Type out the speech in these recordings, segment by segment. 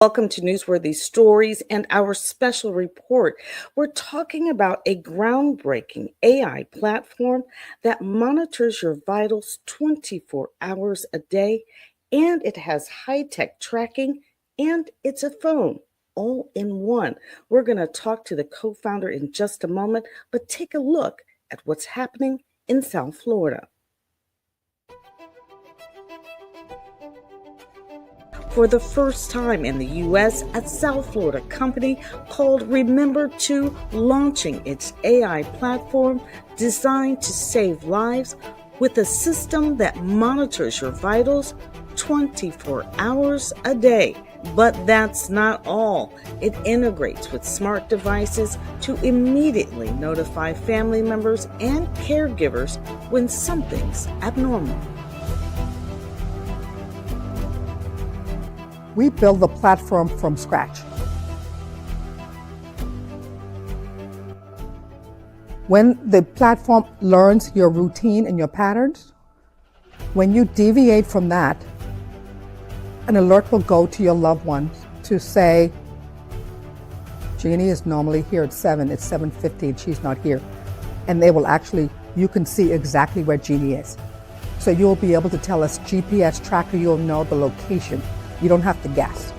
Welcome to Newsworthy Stories and our special report. We're talking about a groundbreaking AI platform that monitors your vitals 24 hours a day, and it has high-tech tracking, and it's a phone all in one. We're going to talk to the co-founder in just a moment, but take a look at what's happening in South Florida. For the first time in the U.S., a South Florida company called Remember2 launching its AI platform designed to save lives with a system that monitors your vitals 24 hours a day. But that's not all. It integrates with smart devices to immediately notify family members and caregivers when something's abnormal. We build the platform from scratch. When the platform learns your routine and your patterns, when you deviate from that, an alert will go to your loved ones to say, Jeannie is normally here at 7, it's 7:50 and she's not here. And they will you can see exactly where Jeannie is. So you'll be able to tell us GPS tracker, you'll know the location. You don't have to guess.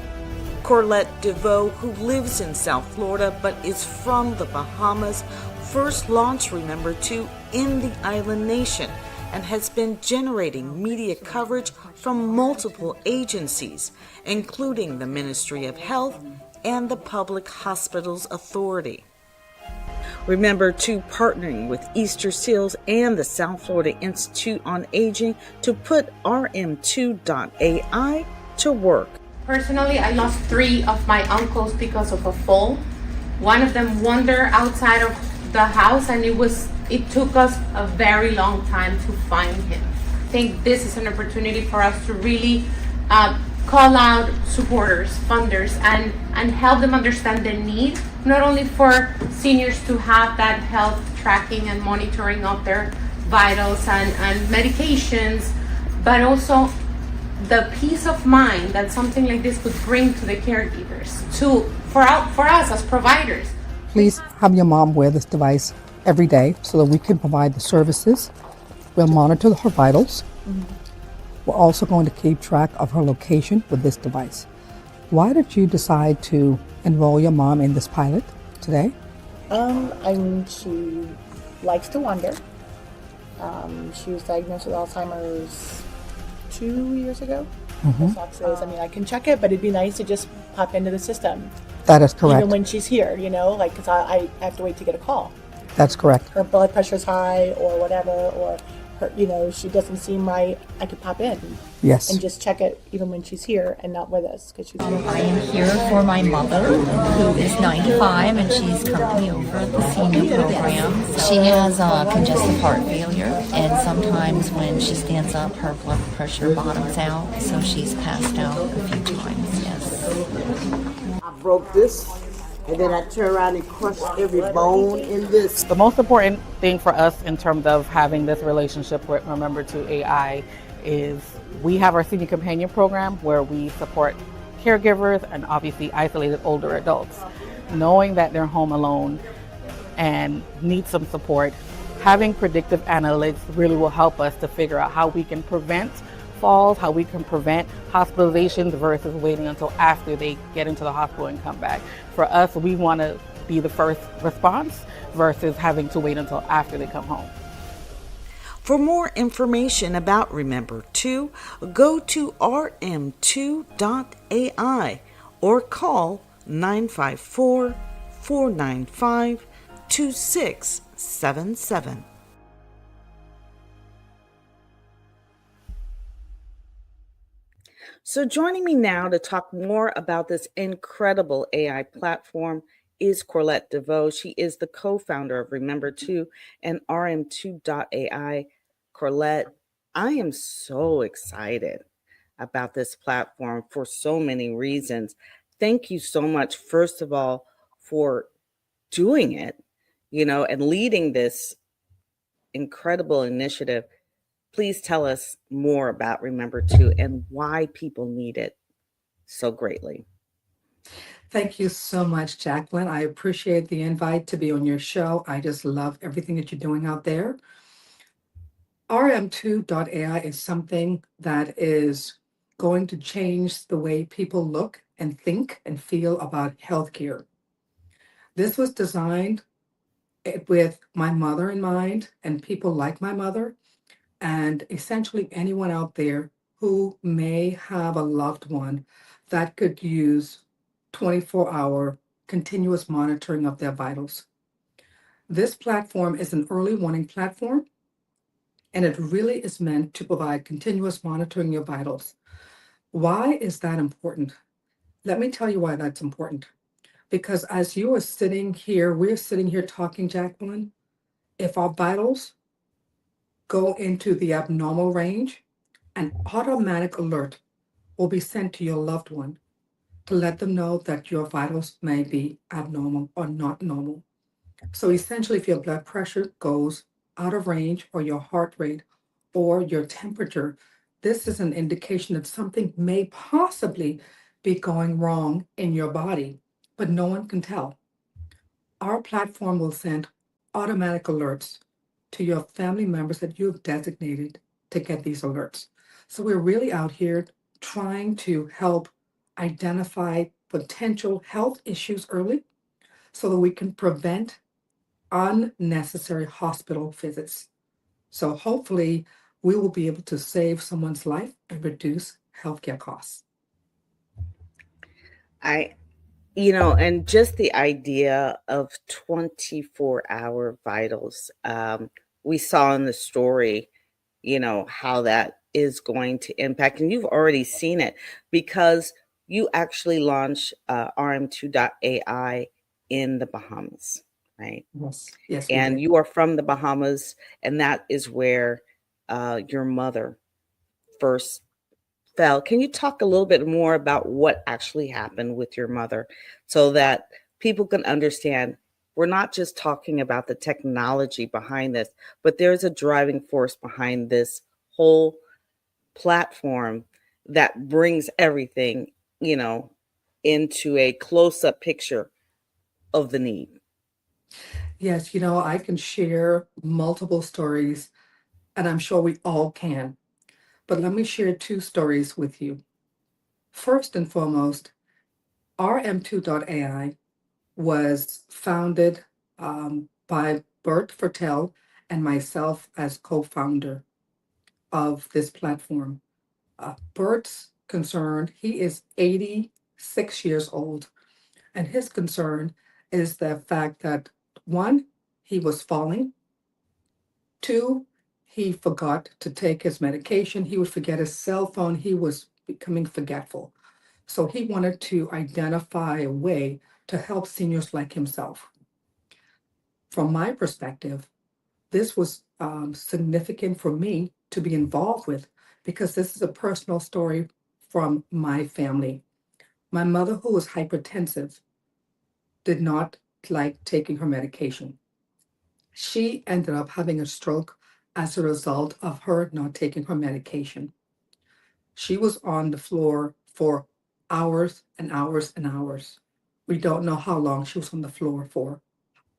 Corlette DeVoe, who lives in South Florida but is from the Bahamas, first launched Remember2 in the island nation and has been generating media coverage from multiple agencies, including the Ministry of Health and the Public Hospitals Authority. Remember2 partnering with Easter Seals and the South Florida Institute on Aging to put RM2.ai to work. Personally, I lost 3 of my uncles because of a fall. One of them wandered outside of the house, and it took us a very long time to find him. I think this is an opportunity for us to really call out supporters, funders, and help them understand the need, not only for seniors to have that health tracking and monitoring of their vitals and medications, but also the peace of mind that something like this could bring to the caregivers, for us as providers. Please have your mom wear this device every day so that we can provide the services. We'll monitor her vitals. We're also going to keep track of her location with this device. Why did you decide to enroll your mom in this pilot today? She likes to wander. She was diagnosed with Alzheimer's 2 years ago. I can check it, but it'd be nice to just pop into the system. That is correct. Even when she's here, because I have to wait to get a call. That's correct. Her blood pressure's high or whatever, or her, she doesn't seem right. I could pop in. Yes. And just check it even when she's here and not with us because she's here. I am here for my mother, who is 95, and she's currently over at the senior program. She has congestive heart failure, and sometimes when she stands up, her blood pressure bottoms out, so she's passed out a few times, yes. I broke this, and then I turn around and crush every bone in this. The most important thing for us in terms of having this relationship with Remember2 AI is we have our Senior Companion Program where we support caregivers and obviously isolated older adults. Knowing that they're home alone and need some support, having predictive analytics really will help us to figure out how we can prevent falls, how we can prevent hospitalizations versus waiting until after they get into the hospital and come back. For us, we want to be the first response versus having to wait until after they come home. For more information about Remember2, go to rm2.ai or call 954-495-2677. So joining me now to talk more about this incredible AI platform is Corlette DeVoe. She is the co-founder of Remember2 and RM2.ai. Corlette, I am so excited about this platform for so many reasons. Thank you so much, first of all, for doing it, and leading this incredible initiative. Please tell us more about Remember2 and why people need it so greatly. Thank you so much, Jacqueline. I appreciate the invite to be on your show. I just love everything that you're doing out there. RM2.ai is something that is going to change the way people look and think and feel about healthcare. This was designed with my mother in mind and people like my mother, and essentially anyone out there who may have a loved one that could use 24-hour continuous monitoring of their vitals. This platform is an early warning platform, and it really is meant to provide continuous monitoring of your vitals. Why is that important? Let me tell you why that's important. Because as you are sitting here, we're sitting here talking, Jacqueline, if our vitals go into the abnormal range, an automatic alert will be sent to your loved one to let them know that your vitals may be abnormal or not normal. So essentially, if your blood pressure goes out of range or your heart rate or your temperature, this is an indication that something may possibly be going wrong in your body, but no one can tell. Our platform will send automatic alerts to your family members that you have designated to get these alerts. So we're really out here trying to help identify potential health issues early so that we can prevent unnecessary hospital visits. So hopefully we will be able to save someone's life and reduce healthcare costs. I, and just the idea of 24-hour vitals, we saw in the story, how that is going to impact. And you've already seen it because you actually launched RM2.ai in the Bahamas, right? Yes, yes, we And did. you are from the Bahamas, and that is where your mother first fell. Can you talk a little bit more about what actually happened with your mother so that people can understand we're not just talking about the technology behind this, but there's a driving force behind this whole platform that brings everything, into a close-up picture of the need? Yes, I can share multiple stories, and I'm sure we all can. But let me share two stories with you. First and foremost, RM2.ai was founded by Bert Fertel and myself as co-founder of this platform. Bert's concern, he is 86 years old, and his concern is the fact that one, he was falling. Two, he forgot to take his medication. He would forget his cell phone. He was becoming forgetful. So he wanted to identify a way to help seniors like himself. From my perspective, this was significant for me to be involved with because this is a personal story from my family. My mother, who was hypertensive, did not like taking her medication. She ended up having a stroke as a result of her not taking her medication. She was on the floor for hours and hours and hours. We don't know how long she was on the floor for,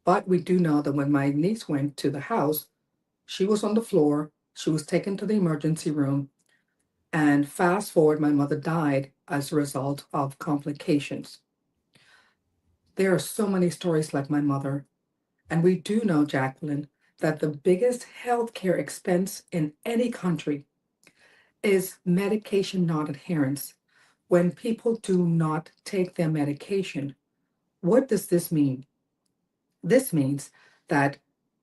but we do know that when my niece went to the house, she was on the floor, she was taken to the emergency room, and fast forward, my mother died as a result of complications. There are so many stories like my mother, and we do know, Jacqueline, that the biggest healthcare expense in any country is medication non-adherence. When people do not take their medication, what does this mean? This means that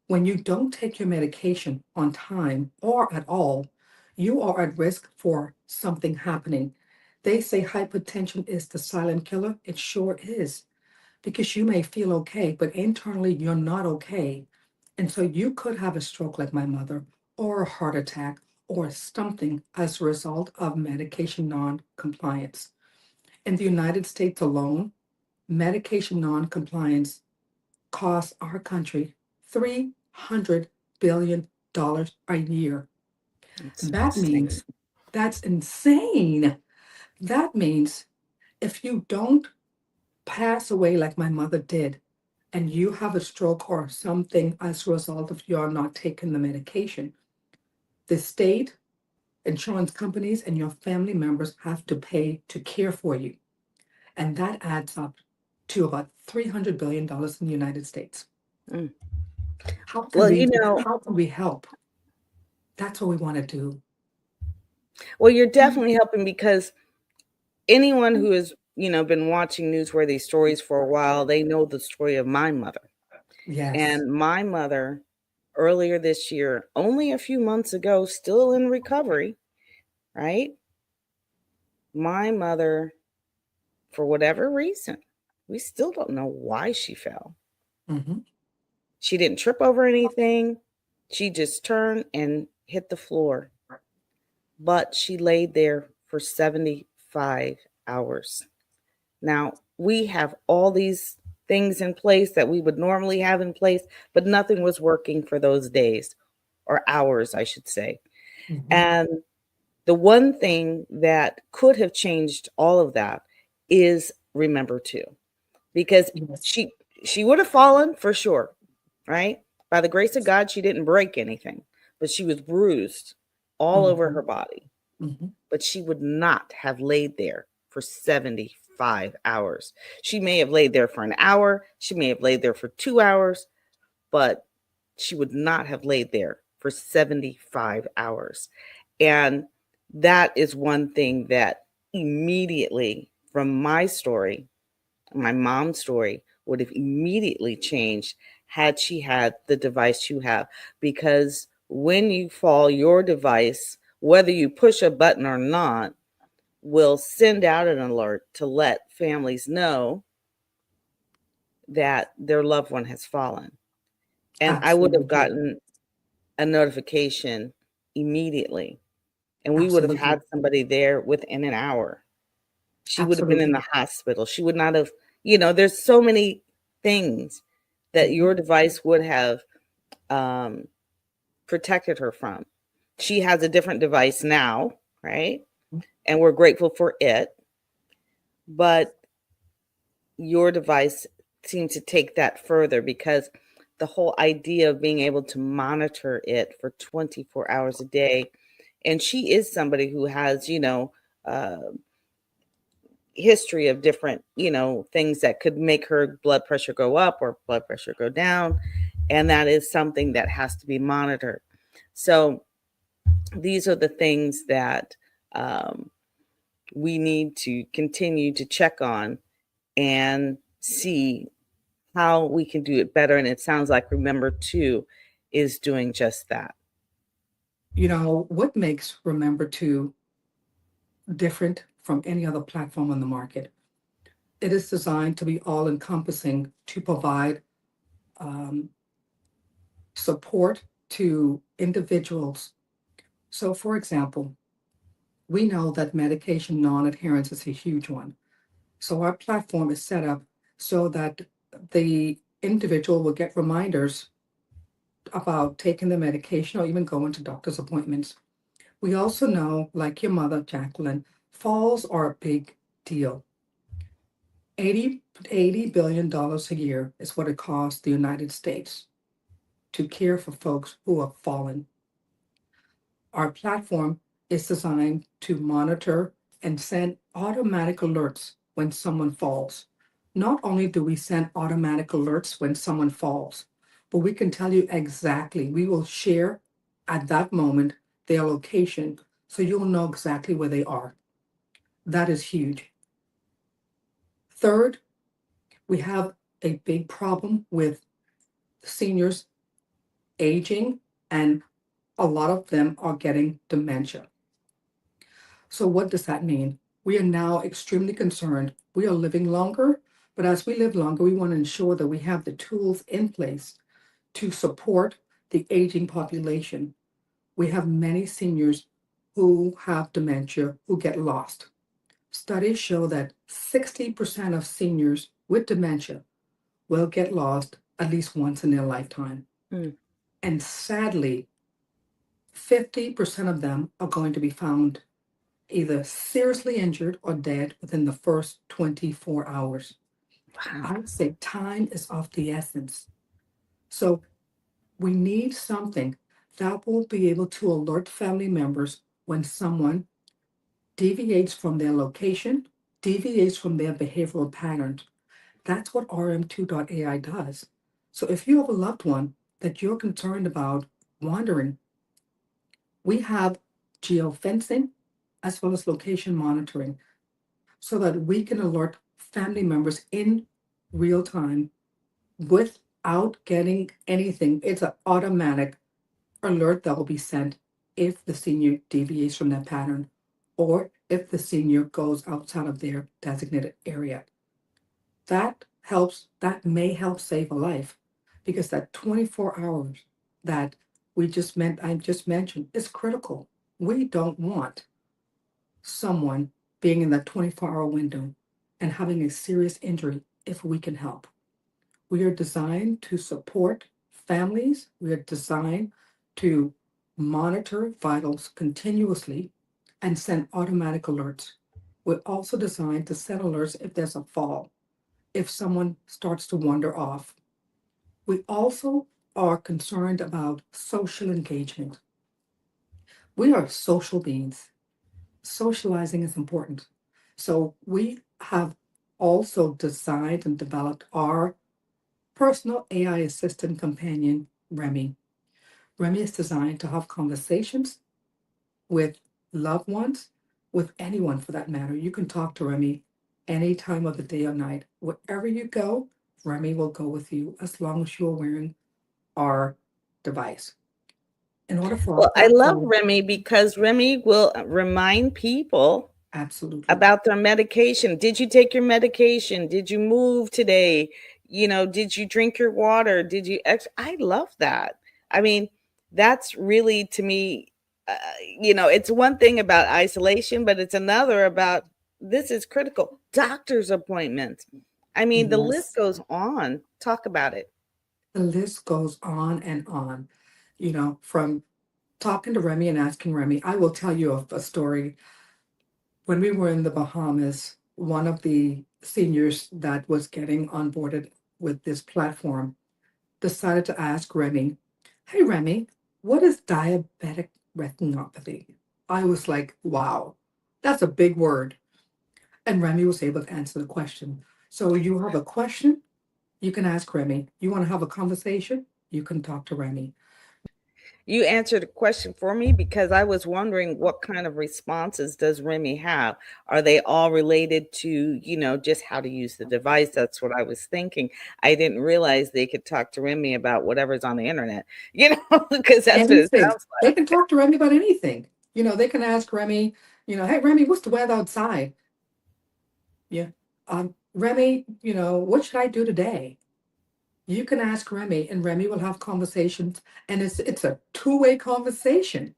when you don't take your medication on time or at all, you are at risk for something happening. They say hypertension is the silent killer. It sure is, because you may feel okay, but internally you're not okay. And so you could have a stroke like my mother, or a heart attack, or something as a result of medication non-compliance. In the United States alone, medication non-compliance costs our country $300 billion a year. It's That insane. means, that's insane. That means if you don't pass away like my mother did, and you have a stroke or something as a result of your not taking the medication, the state, insurance companies, and your family members have to pay to care for you. And that adds up to about $300 billion in the United States. Mm. How can Well, we help? That's what we want to do. well, you're definitely helping, because anyone who has, been watching Newsworthy Stories for a while, they know the story of my mother. Yes. And my mother, earlier this year, only a few months ago, still in recovery, right? My mother, for whatever reason, we still don't know why she fell. Mm-hmm. She didn't trip over anything. She just turned and hit the floor. But she laid there for 75 hours. Now, we have all these things in place that we would normally have in place, but nothing was working for those days, or hours, I should say. Mm-hmm. And the one thing that could have changed all of that is Remember To, because Yes. she would have fallen for sure, right? By the grace of God, she didn't break anything, but she was bruised all over her body. Mm-hmm. But she would not have laid there for 75 hours. She may have laid there for an hour, she may have laid there for 2 hours, but she would not have laid there for 75 hours. And that is one thing that immediately, from my story, my mom's story, would have immediately changed had she had the device you have. Because when you fall, your device, whether you push a button or not, will send out an alert to let families know that their loved one has fallen. And I would have Absolutely. gotten a notification immediately, and we would have Absolutely. had somebody there within an hour. She would have been in Absolutely. the hospital. She would not have, there's so many things that your device would have protected her from. She has a different device now, right? And we're grateful for it. But your device seemed to take that further, because the whole idea of being able to monitor it for 24 hours a day. And she is somebody who has, history of different, things that could make her blood pressure go up or blood pressure go down. And that is something that has to be monitored. So these are the things that we need to continue to check on and see how we can do it better. And it sounds like Remember To is doing just that. What makes Remember To different from any other platform on the market? It is designed to be all-encompassing, to provide support to individuals. So, for example, we know that medication non-adherence is a huge one. So our platform is set up so that the individual will get reminders about taking the medication or even going to doctor's appointments. We also know, like your mother, Jacqueline, falls are a big deal. $80 billion a year is what it costs the United States to care for folks who have fallen. Our platform is designed to monitor and send automatic alerts when someone falls. Not only do we send automatic alerts when someone falls, but we can tell you exactly. We will share at that moment their location so you'll know exactly where they are. That is huge. Third, we have a big problem with seniors aging, and a lot of them are getting dementia. So what does that mean? We are now extremely concerned. We are living longer, but as we live longer, we want to ensure that we have the tools in place to support the aging population. We have many seniors who have dementia who get lost. Studies show that 60% of seniors with dementia will get lost at least once in their lifetime. Mm. And sadly, 50% of them are going to be found either seriously injured or dead within the first 24 hours. I would say time is of the essence. So we need something that will be able to alert family members when someone deviates from their location, deviates from their behavioral patterns. That's what RM2.ai does. So if you have a loved one that you're concerned about wandering, we have geofencing as well as location monitoring so that we can alert family members in real time without getting anything. It's an automatic alert that will be sent if the senior deviates from that pattern or if the senior goes outside of their designated area. That may help save a life because that 24 hours that I just mentioned is critical. We don't want someone being in that 24-hour window and having a serious injury if we can help. We are designed to support families. We are designed to monitor vitals continuously and send automatic alerts. We're also designed to send alerts if there's a fall, if someone starts to wander off. We also are concerned about social engagement. We are social beings. Socializing is important. So we have also designed and developed our personal AI assistant companion, Remy. Remy is designed to have conversations with loved ones, with anyone for that matter. You can talk to Remy any time of the day or night. Wherever you go, Remy will go with you as long as you're wearing our device. In order for our Well, I love platform, Remy because Remy will remind people absolutely. about their medication. Did you take your medication? Did you move today? Did you drink your water? Did you I love that. I mean, that's really to me, it's one thing about isolation, but it's another about this is critical. Doctor's appointments. I mean, the list Yes, goes on. Talk about it. the list goes on and on. From talking to Remy and asking Remy, I will tell you a story. When we were in the Bahamas, one of the seniors that was getting onboarded with this platform decided to ask Remy, "Hey, Remy, what is diabetic retinopathy?" I was like, wow, that's a big word. And Remy was able to answer the question. So you have a question, you can ask Remy. You want to have a conversation, you can talk to Remy. You answered a question for me because I was wondering what kind of responses does Remy have? Are they all related to, just how to use the device? That's what I was thinking. I didn't realize they could talk to Remy about whatever's on the internet, because that's what it Anything. sounds They like. can talk to Remy about anything. They can ask Remy, hey, Remy, what's the weather outside? Yeah. Remy, what should I do today? You can ask Remy, and Remy will have conversations, and it's a two-way conversation,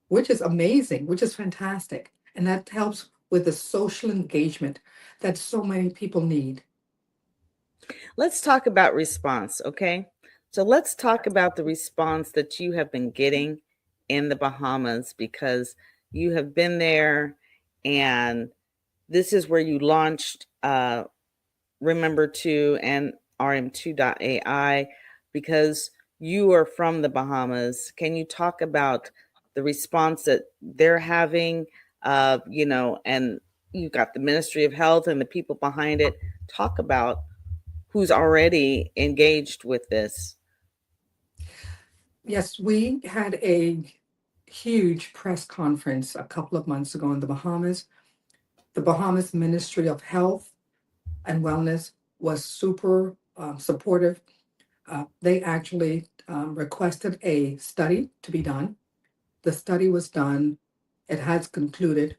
which is amazing, which is fantastic, and that helps with the social engagement that so many people need. Let's talk about response, okay? So let's talk about the response that you have been getting in the Bahamas because you have been there and this is where you launched Remember to and RM2.ai because you are from the Bahamas. Can you talk about the response that they're having? And you've got the Ministry of Health and the people behind it. Talk about who's already engaged with this. Yes, we had a huge press conference a couple of months ago in the Bahamas. The Bahamas Ministry of Health and Wellness was super supportive. They actually requested a study to be done. The study was done. It has concluded.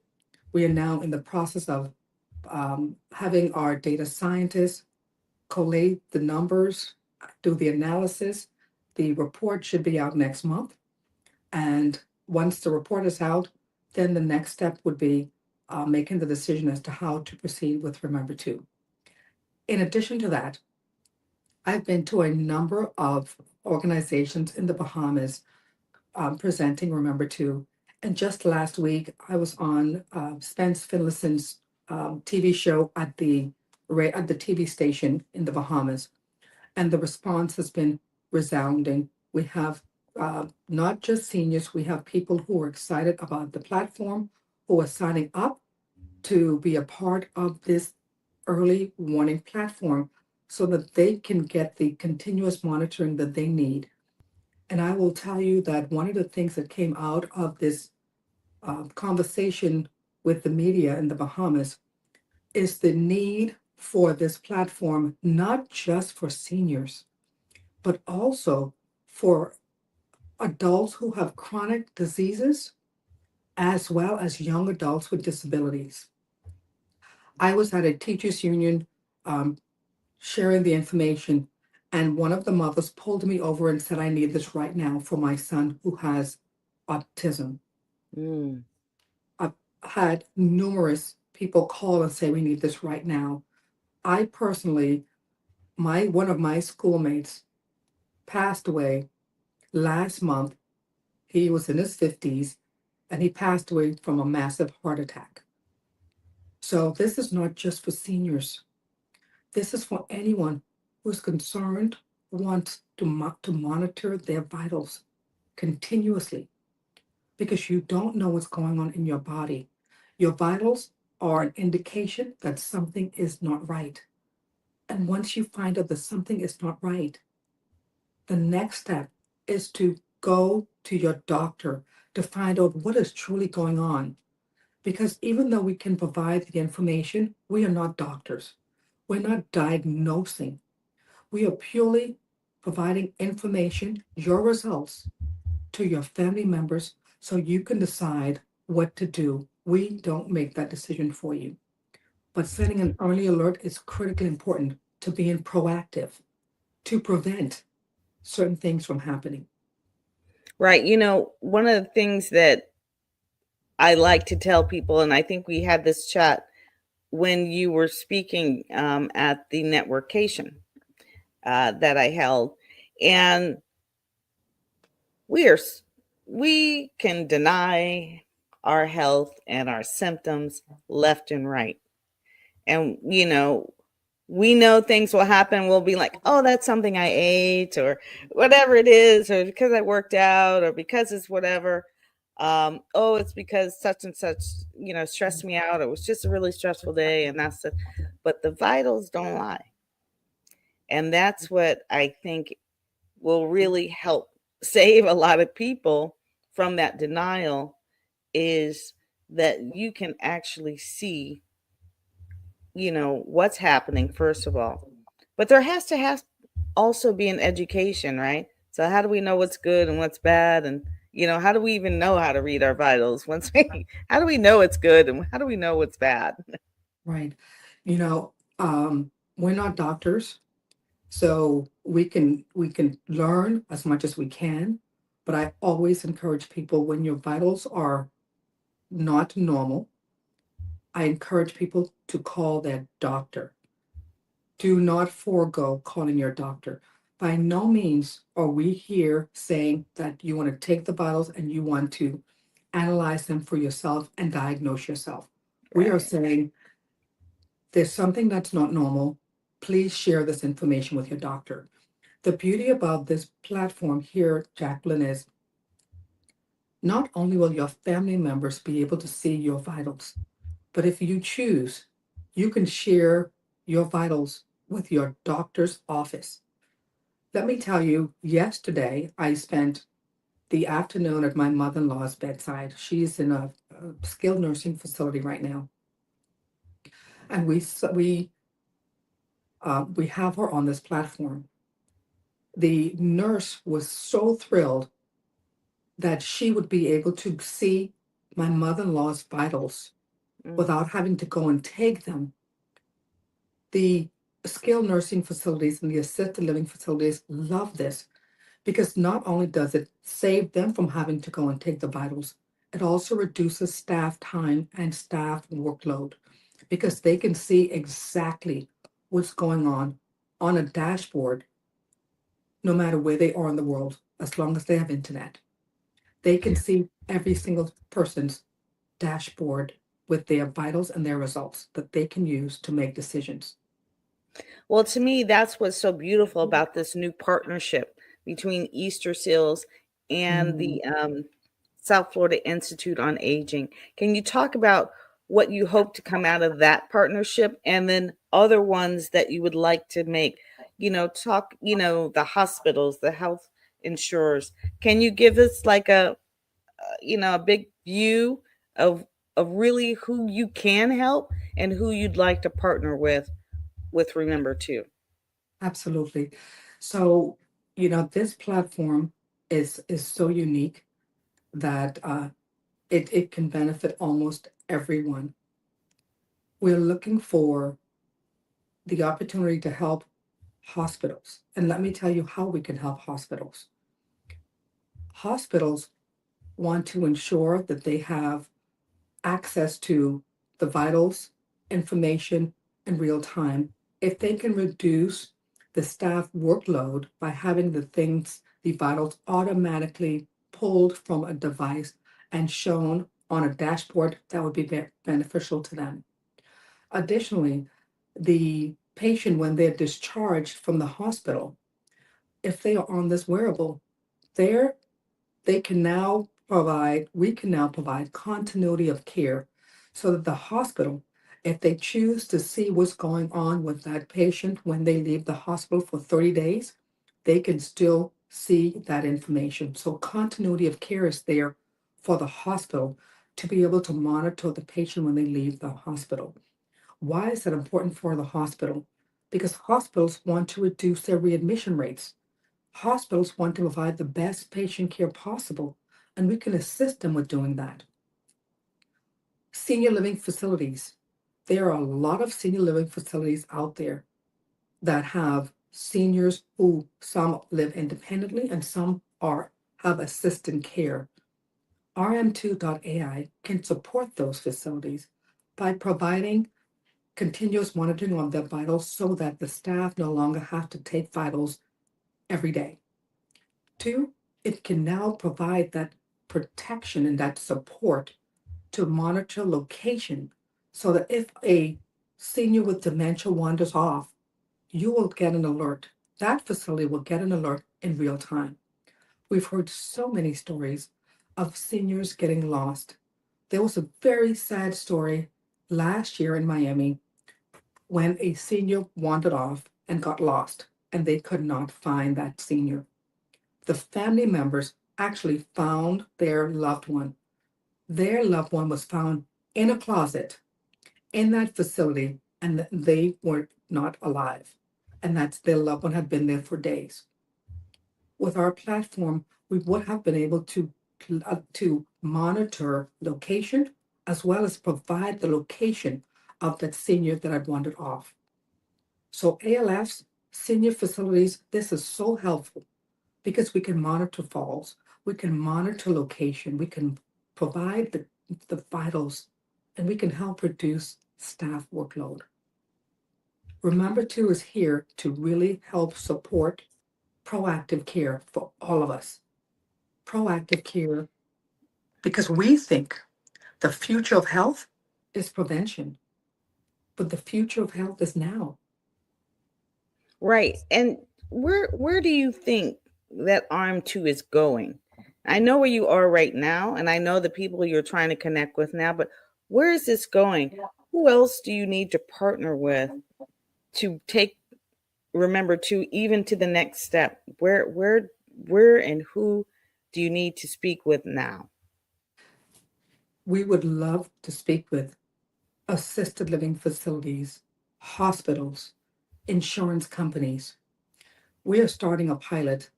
We are now in the process of having our data scientists collate the numbers, do the analysis. The report should be out next month. And once the report is out, then the next step would be making the decision as to how to proceed with Remember To. In addition to that, I've been to a number of organizations in the Bahamas presenting Remember To. And just last week, I was on Spence Finlayson's TV show at the right at the TV station in the Bahamas, and the response has been resounding. We have not just seniors, we have people who are excited about the platform, who are signing up to be a part of this early warning platform so that they can get the continuous monitoring that they need. And I will tell you that one of the things that came out of this conversation with the media in the Bahamas is the need for this platform, not just for seniors, but also for adults who have chronic diseases, as well as young adults with disabilities. I was at a teachers union um, sharing the information, and one of the mothers pulled me over and said, I need this right now for my son who has autism. Mm. I've had numerous people call and say, we need this right now. I personally, one of my schoolmates passed away last month. He was in his 50s and he passed away from a massive heart attack. So this is not just for seniors. This is for anyone who's concerned, wants to monitor their vitals continuously, because you don't know what's going on in your body. Your vitals are an indication that something is not right. And once you find out that something is not right, the next step is to go to your doctor to find out what is truly going on. Because even though we can provide the information, we are not doctors. We're not diagnosing. We are purely providing information, your results, to your family members so you can decide what to do. We don't make that decision for you. But setting an early alert is critically important to being proactive, to prevent certain things from happening. Right. One of the things that I like to tell people, and I think we had this chat when you were speaking at the networkation that I held, and we can deny our health and our symptoms left and right. And we know things will happen. We'll be like, oh, that's something I ate, or whatever it is, or because I worked out, or because it's whatever. Oh, it's because such and such, stressed me out. It was just a really stressful day, and that's it. But the vitals don't lie. And that's what I think will really help save a lot of people from that denial, is that you can actually see, what's happening, first of all. But there has to have also be an education, right? So how do we know what's good and what's bad? And, how do we even know how to read our vitals how do we know it's good and how do we know what's bad? Right. You know, we're not doctors, so we can learn as much as we can. But I always encourage people, when your vitals are not normal, I encourage people to call their doctor. Do not forego calling your doctor. By no means are we here saying that you want to take the vitals and you want to analyze them for yourself and diagnose yourself. We are Right. saying there's something that's not normal. Please share this information with your doctor. The beauty about this platform here, Jacqueline, is not only will your family members be able to see your vitals, but if you choose, you can share your vitals with your doctor's office. Let me tell you, yesterday I spent the afternoon at my mother-in-law's bedside. She's in a skilled nursing facility right now, and we have her on this platform. The nurse was so thrilled that she would be able to see my mother-in-law's vitals Mm. without having to go and take them. The skilled nursing facilities and the assisted living facilities love this, because not only does it save them from having to go and take the vitals, it also reduces staff time and staff workload, because they can see exactly what's going on a dashboard, no matter where they are in the world, as long as they have internet. They can see every single person's dashboard with their vitals and their results that they can use to make decisions. Well, to me, that's what's so beautiful about this new partnership between Easter Seals and the South Florida Institute on Aging. Can you talk about what you hope to come out of that partnership and then other ones that you would like to make? Talk, the hospitals, the health insurers. Can you give us like a big view of really who you can help and who you'd like to partner with Remember Too? Absolutely. So, this platform is so unique that it can benefit almost everyone. We're looking for the opportunity to help hospitals. And let me tell you how we can help hospitals. Hospitals want to ensure that they have access to the vitals information in real time. If they can reduce the staff workload by having the vitals automatically pulled from a device and shown on a dashboard, that would be beneficial to them. Additionally, the patient, when they're discharged from the hospital, if they are on this wearable, they're we can now provide continuity of care so that the hospital, if they choose to see what's going on with that patient when they leave the hospital for 30 days, they can still see that information. So continuity of care is there for the hospital to be able to monitor the patient when they leave the hospital. Why is that important for the hospital? Because hospitals want to reduce their readmission rates. Hospitals want to provide the best patient care possible, and we can assist them with doing that. Senior living facilities. There are a lot of senior living facilities out there that have seniors who some live independently and some have assisted care. RM2.ai can support those facilities by providing continuous monitoring of their vitals so that the staff no longer have to take vitals every day. Two, it can now provide that protection and that support to monitor location so that if a senior with dementia wanders off, you will get an alert. That facility will get an alert in real time. We've heard so many stories of seniors getting lost. There was a very sad story last year in Miami when a senior wandered off and got lost, and they could not find that senior. The family members actually found their loved one. Their loved one was found in a closet in that facility, and they were not alive. And that's their loved one had been there for days. With our platform, we would have been able to monitor location as well as provide the location of that senior that had wandered off. So ALFs, senior facilities, this is so helpful because we can monitor falls, we can monitor location, we can provide the vitals, and we can help reduce staff workload. Remember Two is here to really help support proactive care for all of us. Proactive care, because we think the future of health is prevention, but the future of health is now. Right. And where do you think that Arm 2 is going? I know where you are right now, and I know the people you're trying to connect with now, but where is this going? Who else do you need to partner with to take Remember to even to the next step? Where and who do you need to speak with now? We would love to speak with assisted living facilities, hospitals, insurance companies. We are starting a pilot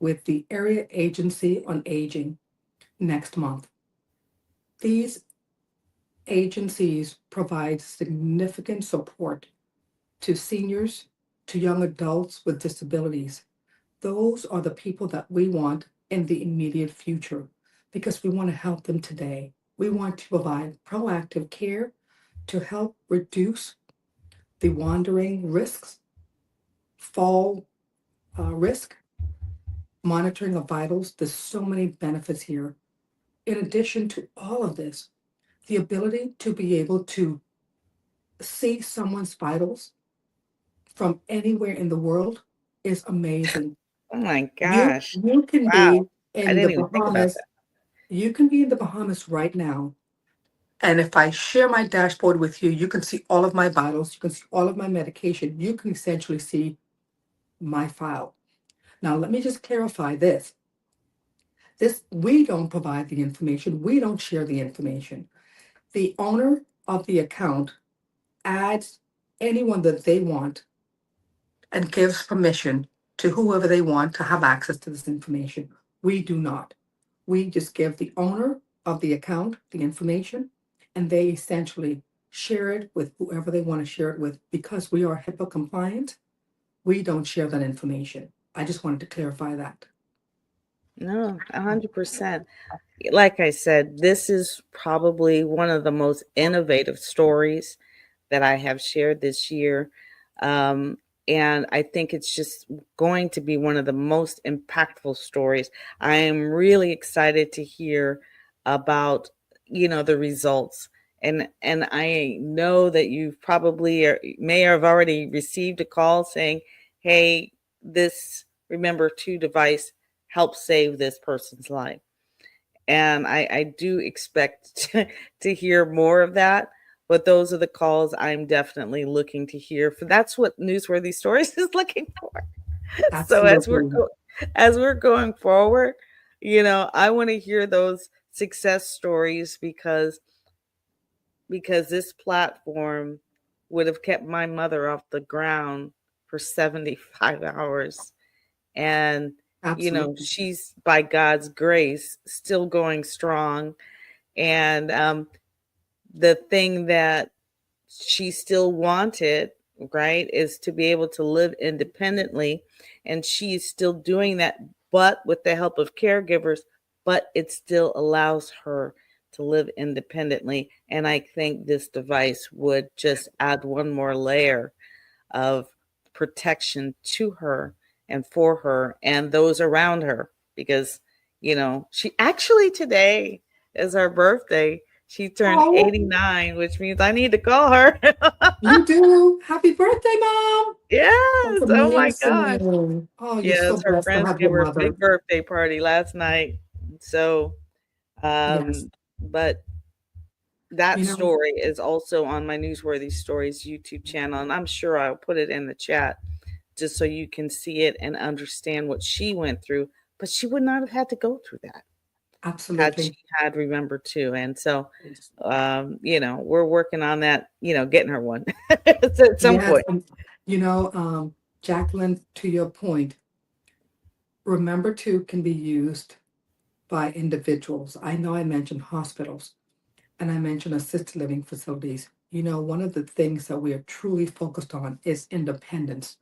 with the Area Agency on Aging next month. These agencies provide significant support to seniors, to young adults with disabilities. Those are the people that we want in the immediate future because we want to help them today. We want to provide proactive care to help reduce the wandering risks, fall risk, monitoring of vitals. There's so many benefits here. In addition to all of this, the ability to be able to see someone's vitals from anywhere in the world is amazing. Oh my You gosh. you can Wow. be I in the didn't even think about Bahamas. You can be in the Bahamas right now. And if I share my dashboard with you, you can see all of my vitals, you can see all of my medication, you can essentially see my file. Now, let me just clarify this. We don't provide the information, we don't share the information. The owner of the account adds anyone that they want and gives permission to whoever they want to have access to this information. We do not. We just give the owner of the account the information, and they essentially share it with whoever they want to share it with. Because we are HIPAA compliant, we don't share that information. I just wanted to clarify that. No, 100%. Like I said, this is probably one of the most innovative stories that I have shared this year. Um, and I think it's just going to be one of the most impactful stories. I am really excited to hear about, the results. And I know that you probably may have already received a call saying, hey, this Remember to device helped save this person's life. And I do expect to hear more of that. But those are the calls I'm definitely looking to hear. For that's what Newsworthy Stories is looking for. So Absolutely. as we're going forward, I want to hear those success stories because this platform would have kept my mother off the ground for 75 hours. And Absolutely. she's, by God's grace, still going strong. And the thing that she still wanted, right, is to be able to live independently. And she's still doing that, but with the help of caregivers, but it still allows her to live independently. And I think this device would just add one more layer of protection to her and for her and those around her, because she actually, today is her birthday. She turned Oh, 89, which means I need to call her. you do. Happy birthday, Mom. Yes, That's oh my gosh. amazing. Oh, you're Yes, so her blessed to friends have gave your her a mother. big birthday party last night. So Yes. but that You know, story is also on my Newsworthy Stories YouTube channel, and I'm sure I'll put it in the chat just so you can see it and understand what she went through. But she would not have had to go through that had she absolutely. had Remember to. And so, we're working on that, getting her one at some Yes. point. And, Jacqueline, to your point, Remember to can be used by individuals. I know I mentioned hospitals and I mentioned assisted living facilities. One of the things that we are truly focused on is independence,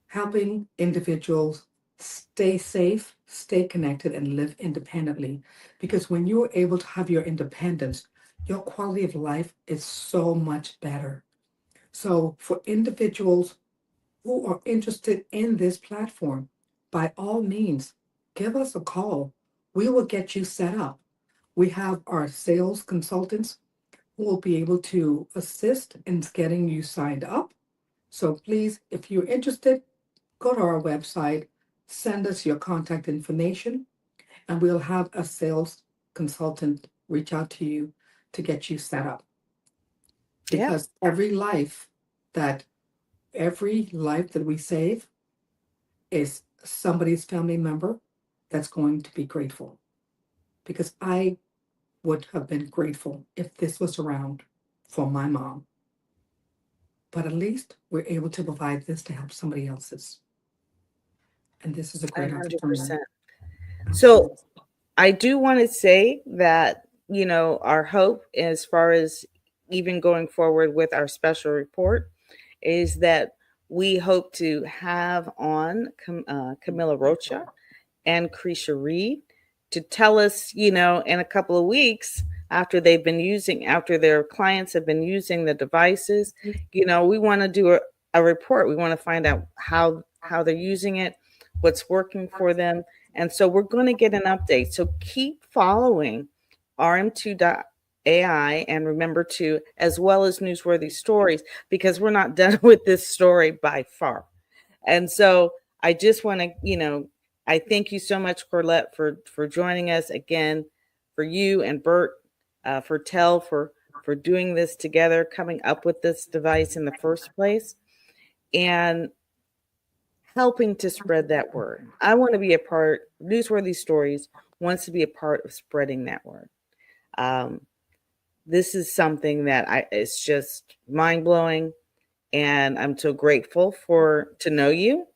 helping individuals stay safe, stay connected, and live independently. Because when you're able to have your independence, your quality of life is so much better. So, for individuals who are interested in this platform, by all means, give us a call. We will get you set up. We have our sales consultants who will be able to assist in getting you signed up. So please, if you're interested, go to our website, send us your contact information, and we'll have a sales consultant reach out to you to get you set up. Yeah, Because that every life that we save is somebody's family member that's going to be grateful. Because I would have been grateful if this was around for my mom. But at least we're able to provide this to help somebody else's. And this is a great opportunity. 100%. So Absolutely. I do want to say that, our hope as far as even going forward with our special report is that we hope to have on Camilla Rocha and Krisha Reed to tell us, in a couple of weeks after their clients have been using the devices, we want to do a report. We want to find out how they're using it, what's working for them. And so we're going to get an update. So keep following RM2.ai AI and Remember To, as well as Newsworthy Stories, because we're not done with this story by far. And so I just want to, I thank you so much, Corlette, for joining us again, for you and Bert, for Tell, for doing this together, coming up with this device in the first place, and helping to spread that word. I want to be a part. Newsworthy Stories wants to be a part of spreading that word. This is something that it's just mind blowing, and I'm so grateful to know you.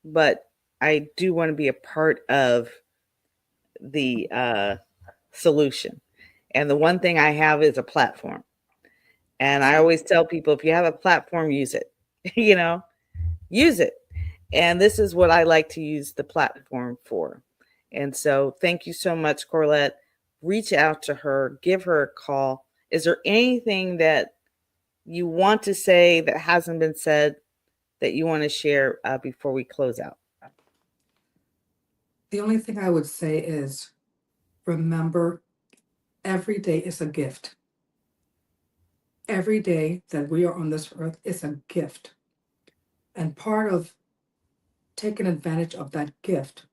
But I do want to be a part of the solution. And the one thing I have is a platform. And I always tell people, if you have a platform, use it. Use it. And this is what I like to use the platform for. And so thank you so much, Corlette. Reach out to her, give her a call. Is there anything that you want to say that hasn't been said that you want to share before we close out? The only thing I would say is, remember, every day is a gift. Every day that we are on this earth is a gift. And part of taking advantage of that gift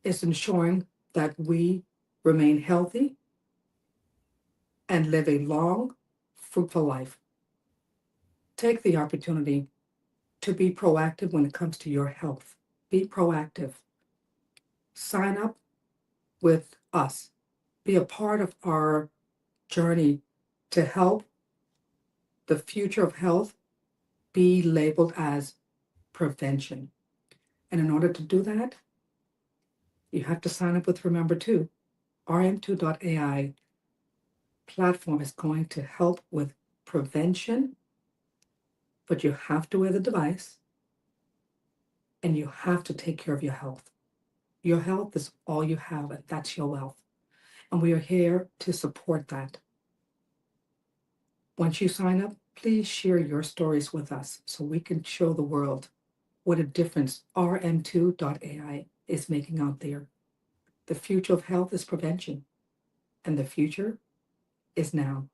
is ensuring that we remain healthy and live a long, fruitful life. Take the opportunity to be proactive when it comes to your health. Be proactive. Sign up with us. Be a part of our journey to help the future of health be labeled as prevention. And in order to do that, you have to sign up with Remember To. RM2.ai platform is going to help with prevention, but you have to wear the device and you have to take care of your health. Your health is all you have, and that's your wealth. And we are here to support that. Once you sign up, please share your stories with us so we can show the world what a difference RM2.ai is making out there. The future of health is prevention, and the future is now.